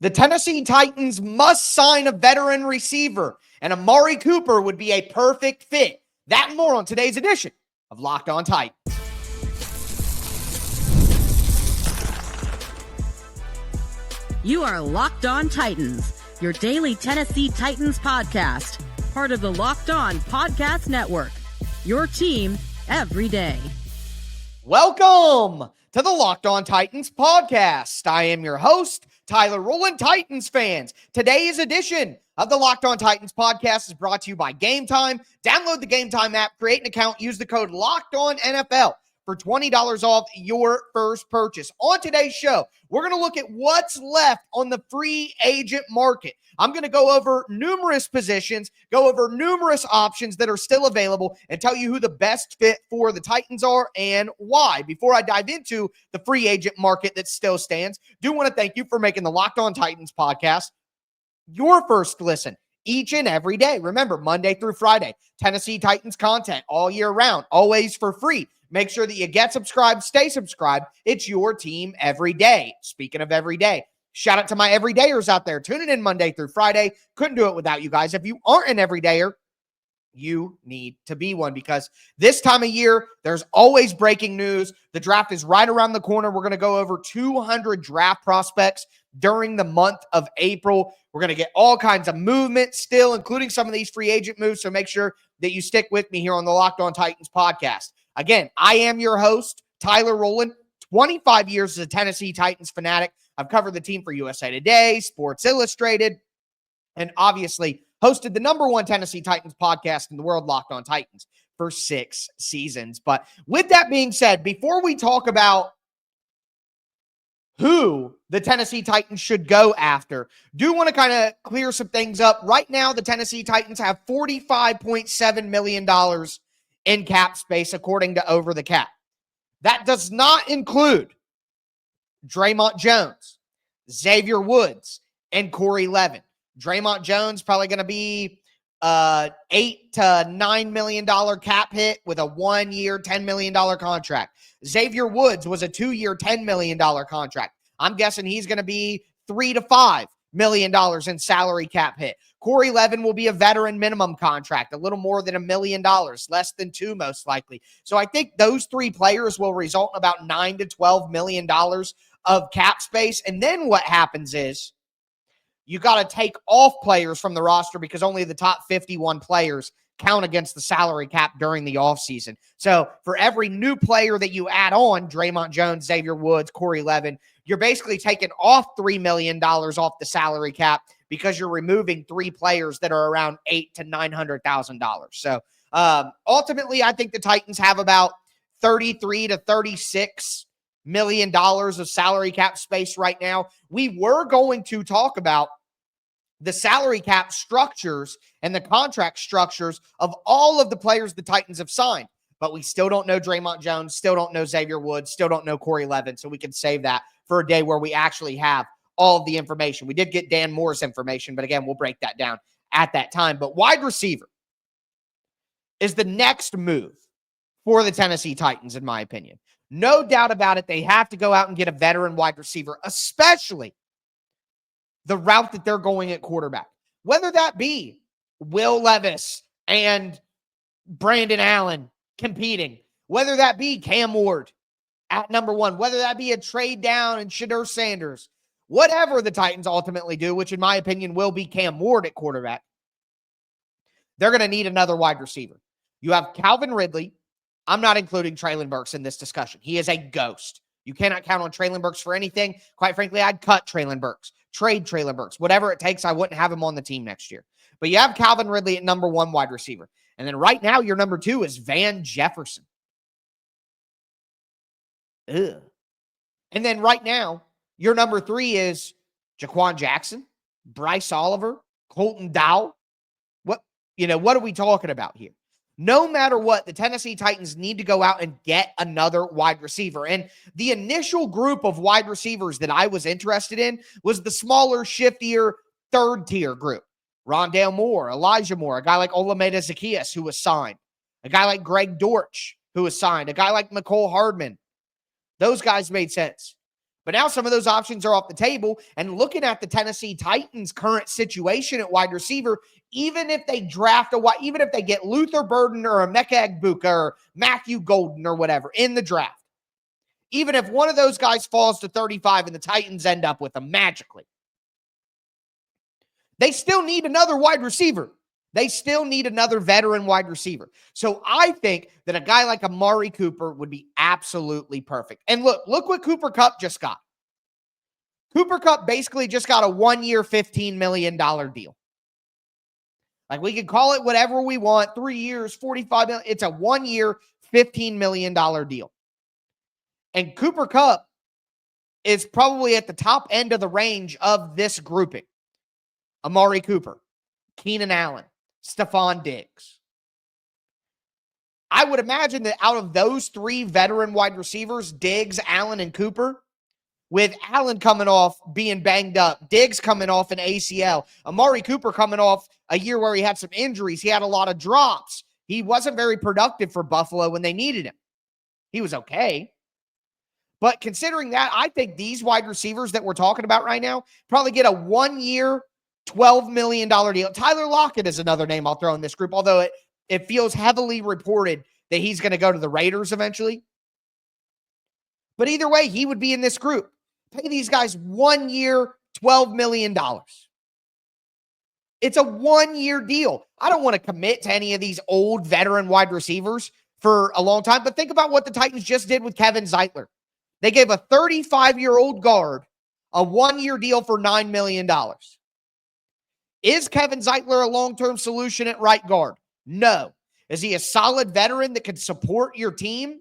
The Tennessee Titans must sign a veteran receiver, and Amari Cooper would be a perfect fit. That and more on today's edition of Locked On Titans. You are Locked On Titans, your daily Tennessee Titans podcast, part of the Locked On Podcast Network, your team every day. Welcome to the Locked On Titans podcast. I am your host, Tyler Rowland, Titans fans. Today's edition of the Locked On Titans podcast is brought to you by Gametime. Download the Gametime app, create an account, use the code LOCKEDONNFL for $20 off your first purchase. On today's show, we're going to look at what's left on the free agent market. I'm going to go over numerous positions, go over numerous options that are still available, and tell you who the best fit for the Titans are and why. Before I dive into the free agent market that still stands, do want to thank you for making the Locked On Titans podcast your first listen each and every day. Remember, Monday through Friday, Tennessee Titans content all year round, always for free. Make sure that you get subscribed, stay subscribed. It's your team every day. Speaking of every day, shout out to my everydayers out there tuning in Monday through Friday. Couldn't do it without you guys. If you aren't an everydayer, you need to be one, because this time of year, there's always breaking news. The draft is right around the corner. We're going to go over 200 draft prospects during the month of April. We're going to get all kinds of movement still, including some of these free agent moves. So make sure that you stick with me here on the Locked On Titans podcast. Again, I am your host, Tyler Rowland, 25 years as a Tennessee Titans fanatic. I've covered the team for USA Today, Sports Illustrated, and obviously hosted the number one Tennessee Titans podcast in the world, Locked On Titans, for 6 seasons. But with that being said, before we talk about who the Tennessee Titans should go after, do want to kind of clear some things up. Right now, the Tennessee Titans have $45.7 million in cap space, according to Over the Cap. That does not include Draymond Jones, Xavier Woods, and Corey Levin. Draymond Jones probably going to be $8 to $9 million cap hit with a 1-year, $10 million contract. Xavier Woods was a 2-year, $10 million contract. I'm guessing he's going to be $3 to $5 million in salary cap hit. Corey Levin will be a veteran minimum contract, a little more than $1 million, less than $2 million most likely. So I think those 3 players will result in about $9 to $12 million of cap space. And then what happens is you got to take off players from the roster, because only the top 51 players count against the salary cap during the offseason. So for every new player that you add on, Draymond Jones, Xavier Woods, Corey Levin, you're basically taking off $3 million off the salary cap, because you're removing 3 players that are around $800,000 to $900,000. So ultimately, I think the Titans have about $33 to $36 million of salary cap space right now. We were going to talk about the salary cap structures and the contract structures of all of the players the Titans have signed, but we still don't know Draymond Jones, still don't know Xavier Woods, still don't know Corey Levin, so we can save that for a day where we actually have all of the information. We did get Dan Moore's information, but again, we'll break that down at that time. But wide receiver is the next move for the Tennessee Titans, in my opinion. No doubt about it, they have to go out and get a veteran wide receiver, especially the route that they're going at quarterback. Whether that be Will Levis and Brandon Allen competing, whether that be Cam Ward at number 1, whether that be a trade down and Shadur Sanders, whatever the Titans ultimately do, which in my opinion will be Cam Ward at quarterback, they're going to need another wide receiver. You have Calvin Ridley. I'm not including Treylon Burks in this discussion. He is a ghost. You cannot count on Treylon Burks for anything. Quite frankly, I'd cut Treylon Burks, trade Treylon Burks, whatever it takes. I wouldn't have him on the team next year. But you have Calvin Ridley at number 1 wide receiver. And then right now, your number 2 is Van Jefferson. Ugh. And then right now, your number 3 is Jaquan Jackson, Bryce Oliver, Colton Dowell. What are we talking about here? No matter what, the Tennessee Titans need to go out and get another wide receiver. And the initial group of wide receivers that I was interested in was the smaller, shiftier, third-tier group. Rondale Moore, Elijah Moore, a guy like Olamide Zaccheaus, who was signed, a guy like Greg Dortch, who was signed, a guy like McCole Hardman. Those guys made sense. But now some of those options are off the table. And looking at the Tennessee Titans' current situation at wide receiver, even if they even if they get Luther Burden or Emeka Egbuka or Matthew Golden or whatever in the draft, even if one of those guys falls to 35 and the Titans end up with them magically, they still need another wide receiver. They still need another veteran wide receiver. So I think that a guy like Amari Cooper would be absolutely perfect. And look what Cooper Kupp just got. Cooper Kupp basically just got a 1-year, $15 million deal. Like, we can call it whatever we want, 3 years, $45 million. It's a 1-year, $15 million deal. And Cooper Kupp is probably at the top end of the range of this grouping. Amari Cooper, Keenan Allen, Stephon Diggs. I would imagine that out of those 3 veteran wide receivers, Diggs, Allen, and Cooper, with Allen coming off being banged up, Diggs coming off an ACL, Amari Cooper coming off a year where he had some injuries, he had a lot of drops. He wasn't very productive for Buffalo when they needed him. He was okay. But considering that, I think these wide receivers that we're talking about right now probably get a 1-year, $12 million deal. Tyler Lockett is another name I'll throw in this group, although it feels heavily reported that he's going to go to the Raiders eventually. But either way, he would be in this group. Pay these guys 1 year, $12 million. It's a 1-year deal. I don't want to commit to any of these old veteran wide receivers for a long time, but think about what the Titans just did with Kevin Zeitler. They gave a 35-year-old guard a 1-year deal for $9 million. Is Kevin Zeitler a long-term solution at right guard? No. Is he a solid veteran that can support your team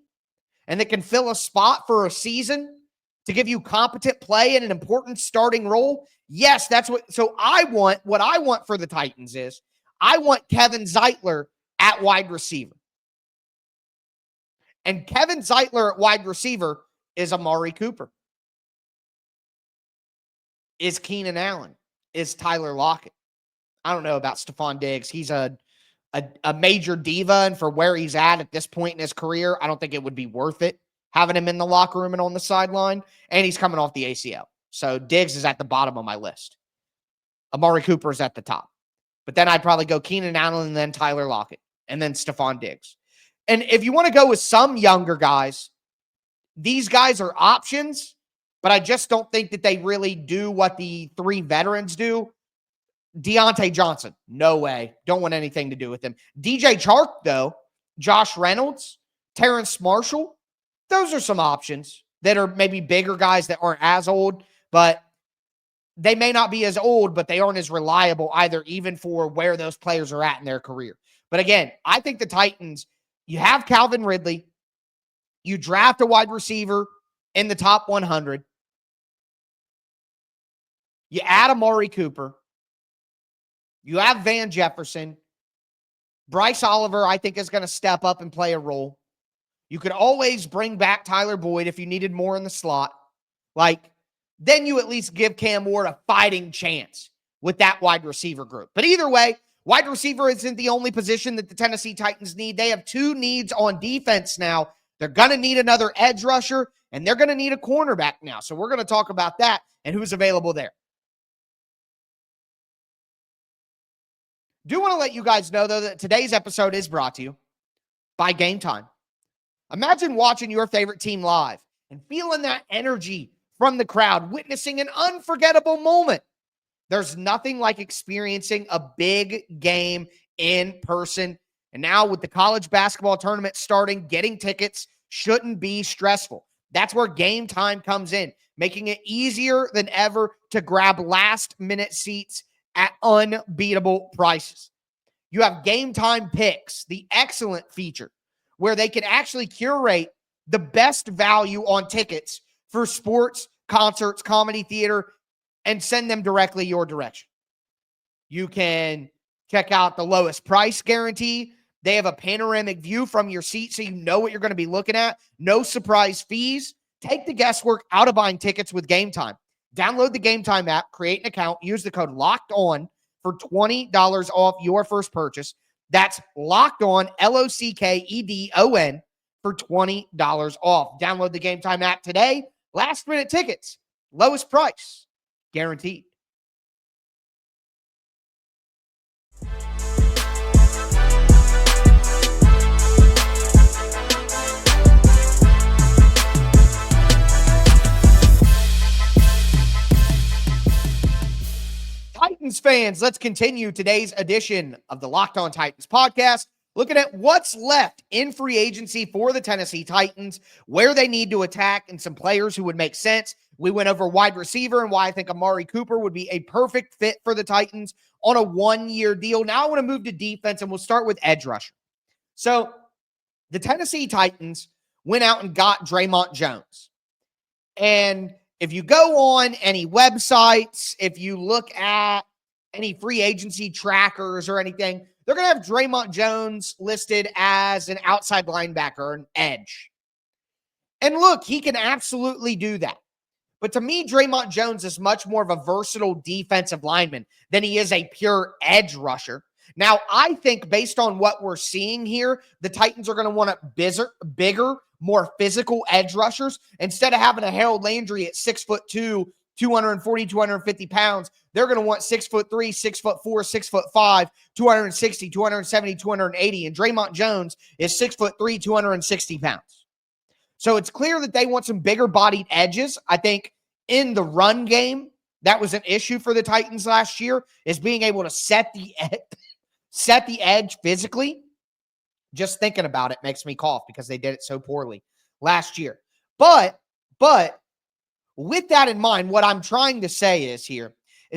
and that can fill a spot for a season to give you competent play in an important starting role? Yes, that's what. So what I want for the Titans is I want Kevin Zeitler at wide receiver. And Kevin Zeitler at wide receiver is Amari Cooper, is Keenan Allen, is Tyler Lockett. I don't know about Stephon Diggs. He's a major diva, and for where he's at this point in his career, I don't think it would be worth it having him in the locker room and on the sideline, and he's coming off the ACL. So Diggs is at the bottom of my list. Amari Cooper is at the top. But then I'd probably go Keenan Allen and then Tyler Lockett and then Stephon Diggs. And if you want to go with some younger guys, these guys are options, but I just don't think that they really do what the 3 veterans do. Deontay Johnson, no way. Don't want anything to do with him. DJ Chark, though, Josh Reynolds, Terrence Marshall, those are some options that are maybe bigger guys that aren't as old, but they may not be as old, but they aren't as reliable either, even for where those players are at in their career. But again, I think the Titans, you have Calvin Ridley, you draft a wide receiver in the top 100, you add Amari Cooper, you have Van Jefferson. Bryce Oliver, I think, is going to step up and play a role. You could always bring back Tyler Boyd if you needed more in the slot. Then you at least give Cam Ward a fighting chance with that wide receiver group. But either way, wide receiver isn't the only position that the Tennessee Titans need. They have 2 needs on defense now. They're going to need another edge rusher, and they're going to need a cornerback now. So we're going to talk about that and who's available there. Do want to let you guys know, though, that today's episode is brought to you by Gametime. Imagine watching your favorite team live and feeling that energy from the crowd, witnessing an unforgettable moment. There's nothing like experiencing a big game in person. And now with the college basketball tournament starting, getting tickets shouldn't be stressful. That's where Gametime comes in, making it easier than ever to grab last-minute seats at unbeatable prices. You have Gametime Picks, the excellent feature where they can actually curate the best value on tickets for sports, concerts, comedy, theater, and send them directly your direction. You can check out the lowest price guarantee. They have a panoramic view from your seat so you know what you're going to be looking at. No surprise fees. Take the guesswork out of buying tickets with Gametime. Download the Gametime app, create an account, use the code LOCKEDON for $20 off your first purchase. That's Locked On, LOCKEDON, for $20 off. Download the Gametime app today. Last minute tickets Lowest price, guaranteed. Titans fans, let's continue today's edition of the Locked On Titans podcast, looking at what's left in free agency for the Tennessee Titans, where they need to attack, and some players who would make sense. We went over wide receiver and why I think Amari Cooper would be a perfect fit for the Titans on a one-year deal. Now I want to move to defense, and we'll start with edge rusher. So the Tennessee Titans went out and got Draymond Jones. And if you go on any websites, if you look at any free agency trackers or anything, they're going to have Draymond Jones listed as an outside linebacker, an edge. And look, he can absolutely do that. But to me, Draymond Jones is much more of a versatile defensive lineman than he is a pure edge rusher. Now, I think based on what we're seeing here, the Titans are going to want a bigger, more physical edge rushers. Instead of having a Harold Landry at 6'2", 240, 250 pounds, they're going to want 6'3", 6'4", 6'5", 260, 270, 280. And Draymond Jones is 6'3", 260 pounds. So it's clear that they want some bigger bodied edges. I think in the run game, that was an issue for the Titans last year, is being able to set the edge physically. Just thinking about it makes me cough because they did it so poorly last year. But with that in mind, what I'm trying to say is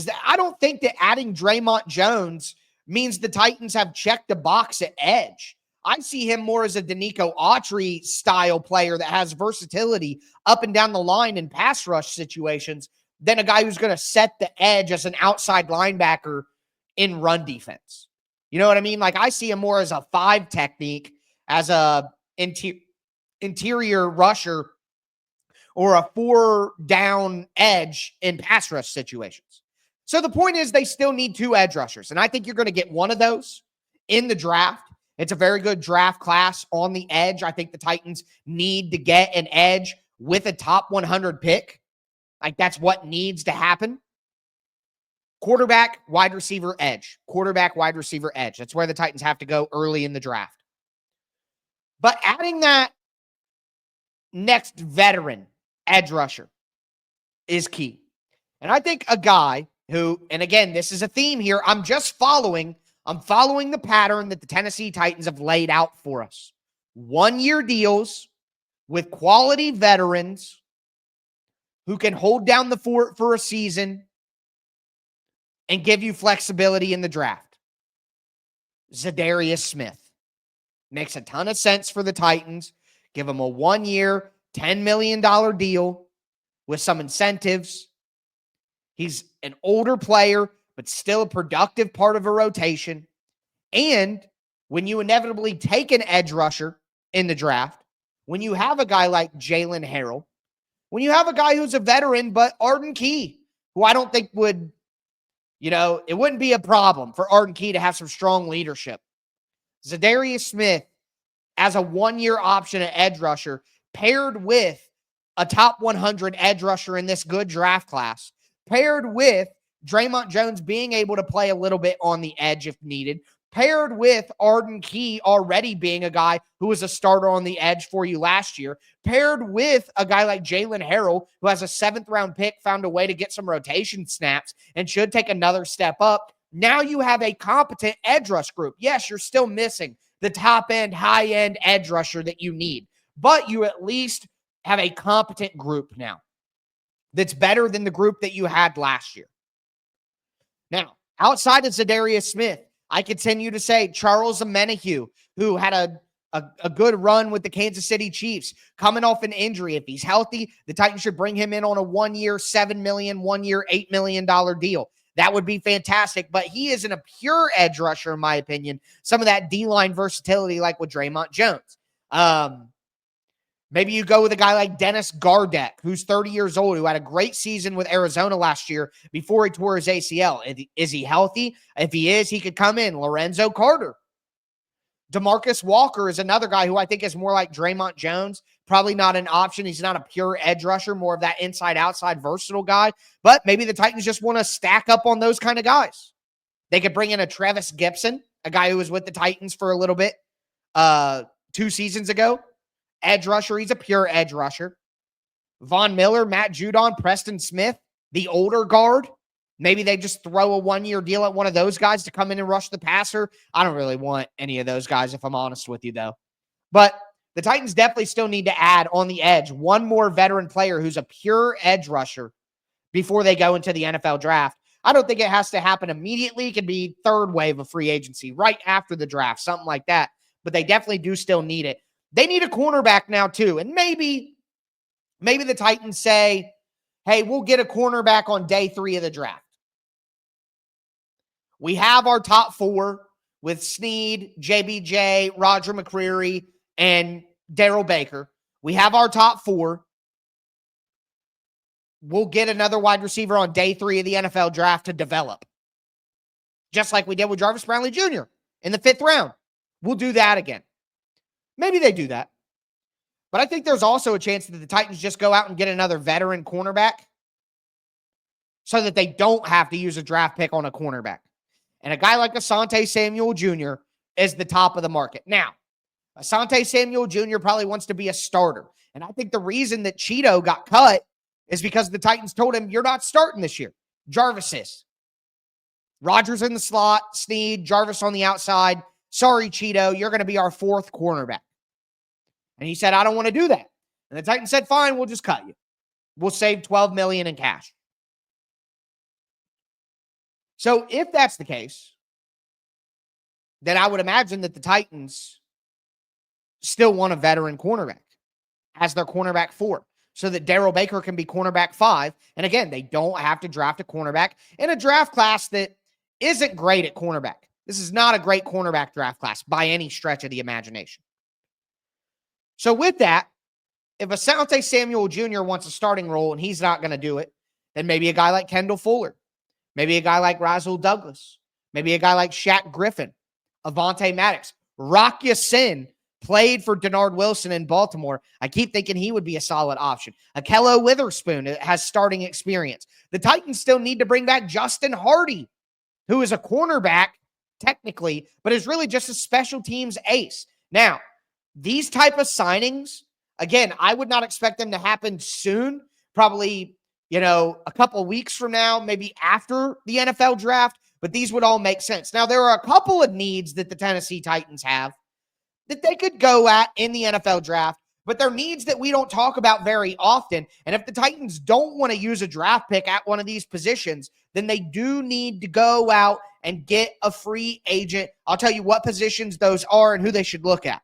that I don't think that adding Draymond Jones means the Titans have checked the box at edge. I see him more as a Danico Autry style player that has versatility up and down the line in pass rush situations than a guy who's going to set the edge as an outside linebacker in run defense. You know what I mean? Like, I see him more as a 5 technique, as a interior rusher, or a 4-down edge in pass rush situations. So the point is they still need 2 edge rushers, and I think you're going to get one of those in the draft. It's a very good draft class on the edge. I think the Titans need to get an edge with a top 100 pick. Like, that's what needs to happen. Quarterback, wide receiver, edge. Quarterback, wide receiver, edge. That's where the Titans have to go early in the draft. But adding that next veteran edge rusher is key. And I think a guy who, and again, this is a theme here, I'm following the pattern that the Tennessee Titans have laid out for us. 1-year deals with quality veterans who can hold down the fort for a season and give you flexibility in the draft. Zadarius Smith. Makes a ton of sense for the Titans. Give him a 1-year, $10 million deal with some incentives. He's an older player, but still a productive part of a rotation. And when you inevitably take an edge rusher in the draft, when you have a guy like Jalen Harrell, when you have a guy who's a veteran, but Arden Key, who I don't think would, it wouldn't be a problem for Arden Key to have some strong leadership. Zadarius Smith as a 1-year option at edge rusher, paired with a top 100 edge rusher in this good draft class, paired with Draymond Jones being able to play a little bit on the edge if needed, paired with Arden Key already being a guy who was a starter on the edge for you last year, paired with a guy like Jalen Harrell, who has a 7th-round pick, found a way to get some rotation snaps and should take another step up. Now you have a competent edge rush group. Yes, you're still missing the top-end, high-end edge rusher that you need, but you at least have a competent group now that's better than the group that you had last year. Now, outside of Zadarius Smith, I continue to say Charles Omenihu, who had a good run with the Kansas City Chiefs, coming off an injury. If he's healthy, the Titans should bring him in on a 1-year, $7 million, 1-year, $8 million deal. That would be fantastic, but he isn't a pure edge rusher, in my opinion. Some of that D-line versatility like with Draymond Jones. Maybe you go with a guy like Dennis Gardeck, who's 30 years old, who had a great season with Arizona last year before he tore his ACL. Is he healthy? If he is, he could come in. Lorenzo Carter. DeMarcus Walker is another guy who I think is more like Draymond Jones. Probably not an option. He's not a pure edge rusher, more of that inside-outside versatile guy. But maybe the Titans just want to stack up on those kind of guys. They could bring in a Travis Gibson, a guy who was with the Titans for a little bit 2 seasons ago. Edge rusher. He's a pure edge rusher. Von Miller, Matt Judon, Preston Smith, the older guard. Maybe they just throw a 1-year deal at one of those guys to come in and rush the passer. I don't really want any of those guys, if I'm honest with you, though. But the Titans definitely still need to add on the edge one more veteran player who's a pure edge rusher before they go into the NFL draft. I don't think it has to happen immediately. It could be third wave of free agency right after the draft, something like that. But they definitely do still need it. They need a cornerback now, too. And maybe the Titans say, hey, we'll get a cornerback on day 3 of the draft. We have our top 4 with Snead, JBJ, Roger McCreary, and Darrell Baker. We have our top 4. We'll get another wide receiver on day 3 of the NFL draft to develop. Just like we did with Jarvis Brownlee Jr. in the 5th round. We'll do that again. Maybe they do that. But I think there's also a chance that the Titans just go out and get another veteran cornerback so that they don't have to use a draft pick on a cornerback. And a guy like Asante Samuel Jr. is the top of the market. Now, Asante Samuel Jr. probably wants to be a starter. And I think the reason that Cheeto got cut is because the Titans told him, you're not starting this year. Jarvis is. Rodgers in the slot, Snead, Jarvis on the outside. Sorry, Cheeto, you're going to be our 4th cornerback. And he said, I don't want to do that. And the Titans said, fine, we'll just cut you. We'll save $12 million in cash. So if that's the case, then I would imagine that the Titans still want a veteran cornerback as their cornerback 4 so that Darrell Baker can be cornerback 5. And again, they don't have to draft a cornerback in a draft class that isn't great at cornerback. This is not a great cornerback draft class by any stretch of the imagination. So with that, if Asante Samuel Jr. wants a starting role and he's not going to do it, then maybe a guy like Kendall Fuller. Maybe a guy like Rasul Douglas. Maybe a guy like Shaq Griffin. Avonte Maddox. Rock Ya-Sin played for Denard Wilson in Baltimore. I keep thinking he would be a solid option. Akello Witherspoon has starting experience. The Titans still need to bring back Justin Hardy, who is a cornerback, technically, but is really just a special teams ace. Now, these type of signings, again, I would not expect them to happen soon. Probably a couple of weeks from now, maybe after the NFL draft, but these would all make sense. Now, there are a couple of needs that the Tennessee Titans have that they could go at in the NFL draft, but they're needs that we don't talk about very often. And if the Titans don't want to use a draft pick at one of these positions, then they do need to go out and get a free agent. I'll tell you what positions those are and who they should look at.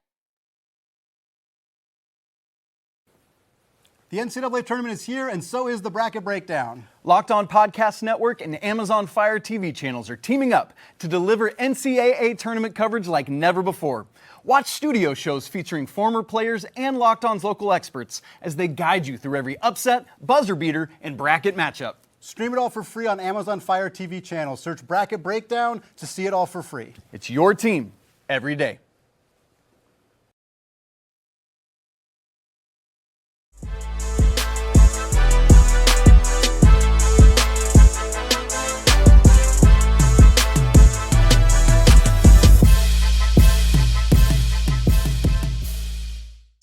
The NCAA tournament is here, and so is the Bracket Breakdown. Locked On Podcast Network and Amazon Fire TV channels are teaming up to deliver NCAA tournament coverage like never before. Watch studio shows featuring former players and Locked On's local experts as they guide you through every upset, buzzer beater, and bracket matchup. Stream it all for free on Amazon Fire TV channel. Search Bracket Breakdown to see it all for free. It's your team every day.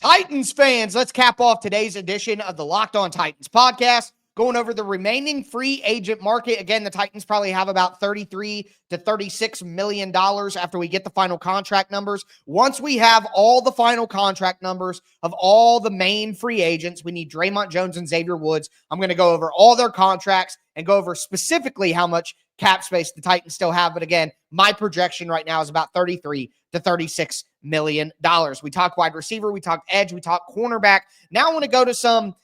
Titans fans, let's cap off today's edition of the Locked On Titans podcast, going over the remaining free agent market. Again, the Titans probably have about $33 to $36 million after we get the final contract numbers. Once we have all the final contract numbers of all the main free agents, we need Draymond Jones and Xavier Woods. I'm going to go over all their contracts and go over specifically how much cap space the Titans still have. But again, my projection right now is about $33 to $36 million. We talked wide receiver, we talked edge, we talked cornerback. Now I want to go to some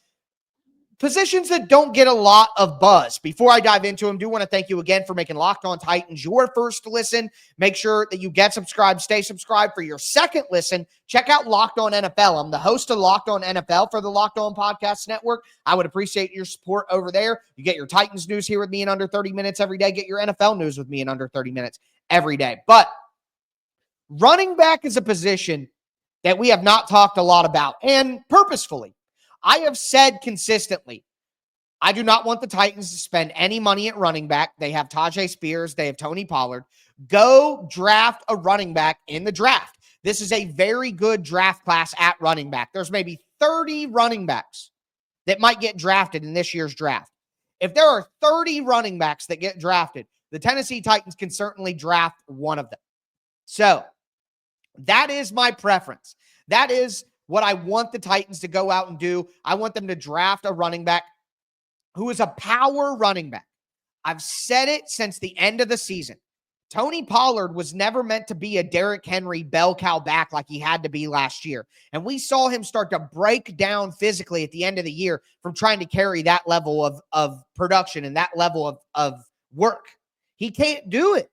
positions that don't get a lot of buzz. Before I dive into them, I do want to thank you again for making Locked On Titans your first listen. Make sure that you get subscribed, stay subscribed. For your second listen, check out Locked On NFL. I'm the host of Locked On NFL for the Locked On Podcast Network. I would appreciate your support over there. You get your Titans news here with me in under 30 minutes every day. Get your NFL news with me in under 30 minutes every day. But Running back is a position that we have not talked a lot about, and purposefully. I have said consistently, I do not want the Titans to spend any money at running back. They have Tajay Spears. They have Tony Pollard. Go draft a running back in the draft. This is a very good draft class at running back. There's maybe 30 running backs that might get drafted in this year's draft. If there are 30 running backs that get drafted, the Tennessee Titans can certainly draft one of them. So that is my preference. That is what I want the Titans to go out and do. I want them to draft a running back who is a power running back. I've said it since the end of the season. Tony Pollard was never meant to be a Derrick Henry bell cow back like he had to be last year. And we saw him start to break down physically at the end of the year from trying to carry that level of production and that level of work. He can't do it.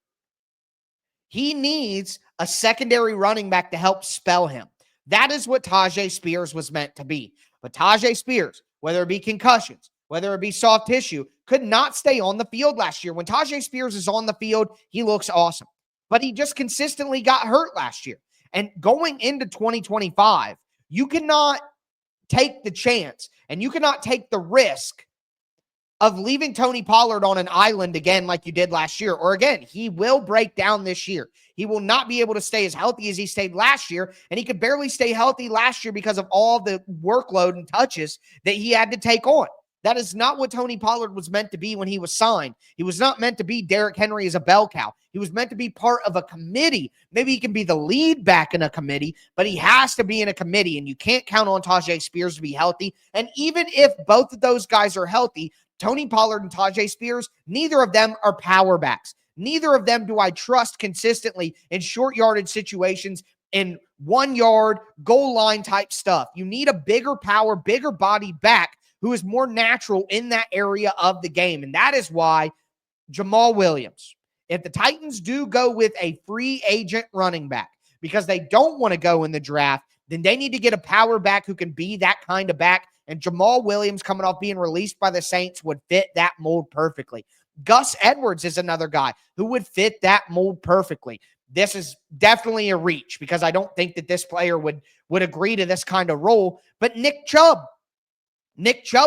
He needs a secondary running back to help spell him. That is what Tajay Spears was meant to be. But Tajay Spears, whether it be concussions, whether it be soft tissue, could not stay on the field last year. When Tajay Spears is on the field, he looks awesome. But he just consistently got hurt last year. And going into 2025, you cannot take the chance and you cannot take the risk of leaving Tony Pollard on an island again like you did last year. Or again, he will break down this year. He will not be able to stay as healthy as he stayed last year, and he could barely stay healthy last year because of all the workload and touches that he had to take on. That is not what Tony Pollard was meant to be when he was signed. He was not meant to be Derrick Henry as a bell cow. He was meant to be part of a committee. Maybe he can be the lead back in a committee, but he has to be in a committee, and you can't count on Tajay Spears to be healthy. And even if both of those guys are healthy, Tony Pollard and Tajay Spears, neither of them are power backs. Neither of them do I trust consistently in short yardage situations, in 1 yard, goal line type stuff. You need a bigger power, bigger bodied back who is more natural in that area of the game. And that is why Jamal Williams, if the Titans do go with a free agent running back because they don't want to go in the draft, then they need to get a power back who can be that kind of back. And Jamal Williams, coming off being released by the Saints, would fit that mold perfectly. Gus Edwards is another guy who would fit that mold perfectly. This is definitely a reach because I don't think that this player would agree to this kind of role. But Nick Chubb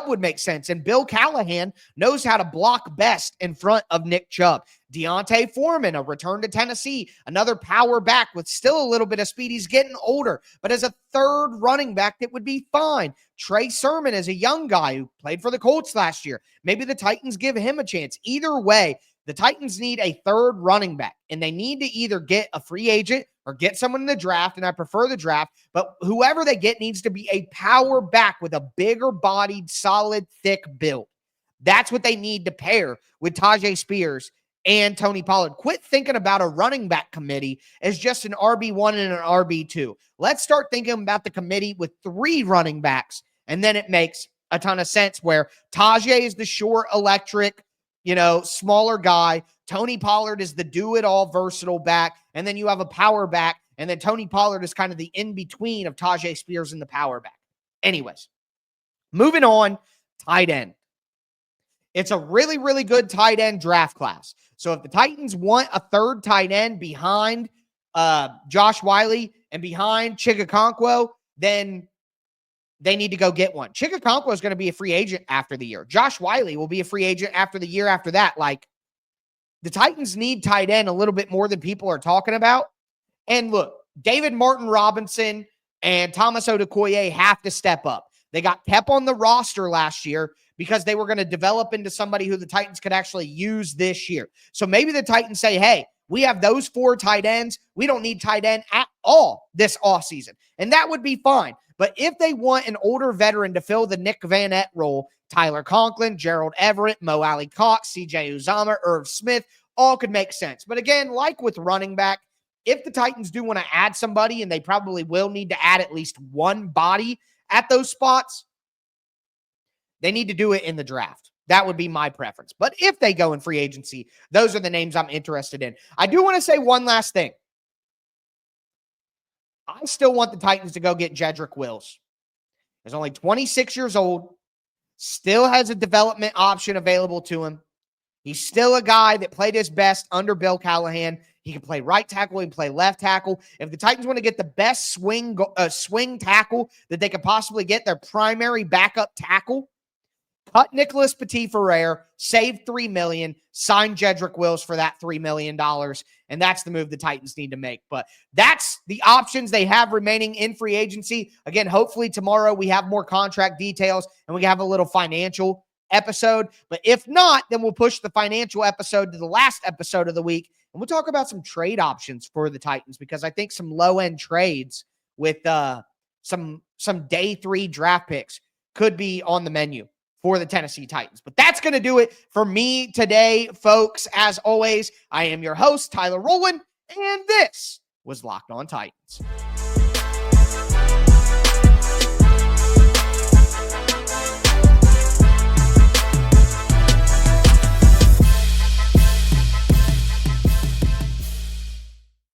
would make sense. And Bill Callahan knows how to block best in front of Nick Chubb. Deontay Foreman, a return to Tennessee, another power back with still a little bit of speed. He's getting older, but as a third running back, that would be fine. Trey Sermon is a young guy who played for the Colts last year. Maybe the Titans give him a chance. Either way, the Titans need a third running back, and they need to either get a free agent or get someone in the draft, and I prefer the draft, but whoever they get needs to be a power back with a bigger bodied, solid, thick build. That's what they need to pair with Tajay Spears and Tony Pollard. Quit thinking about a running back committee as just an RB1 and an RB2. Let's start thinking about the committee with 3 running backs, and then it makes a ton of sense where Tajay is the short, electric, smaller guy. Tony Pollard is the do-it-all versatile back. And then you have a power back. And then Tony Pollard is kind of the in-between of Tajay Spears and the power back. Anyways, moving on, tight end. It's a really, really good tight end draft class. So if the Titans want a third tight end behind Josh Wiley and behind Chigakonkwo, then they need to go get one. Chigakonkwo is going to be a free agent after the year. Josh Wiley will be a free agent after the year after that. Like, the Titans need tight end a little bit more than people are talking about. And look, David Martin Robinson and Thomas Odukoye have to step up. They got kept on the roster last year because they were going to develop into somebody who the Titans could actually use this year. So maybe the Titans say, hey, we have those 4 tight ends. We don't need tight end at all this offseason. And that would be fine. But if they want an older veteran to fill the Nick Van Ette role, Tyler Conklin, Gerald Everett, Mo Alley Cox, CJ Uzomah, Irv Smith, all could make sense. But again, like with running back, if the Titans do want to add somebody, and they probably will need to add at least one body at those spots, they need to do it in the draft. That would be my preference. But if they go in free agency, those are the names I'm interested in. I do want to say one last thing. I still want the Titans to go get Jedrick Wills. He's only 26 years old, still has a development option available to him. He's still a guy that played his best under Bill Callahan. He can play right tackle. He can play left tackle. If the Titans want to get the best swing tackle that they could possibly get, their primary backup tackle, cut Nicholas Petit-Ferrer, save $3 million, sign Jedrick Wills for that $3 million, and that's the move the Titans need to make. But that's the options they have remaining in free agency. Again, hopefully tomorrow we have more contract details and we can have a little financial episode. But if not, then we'll push the financial episode to the last episode of the week, and we'll talk about some trade options for the Titans, because I think some low-end trades with some day 3 draft picks could be on the menu for the Tennessee Titans. But that's going to do it for me today, folks. As always, I am your host, Tyler Rowland, and this was Locked On Titans.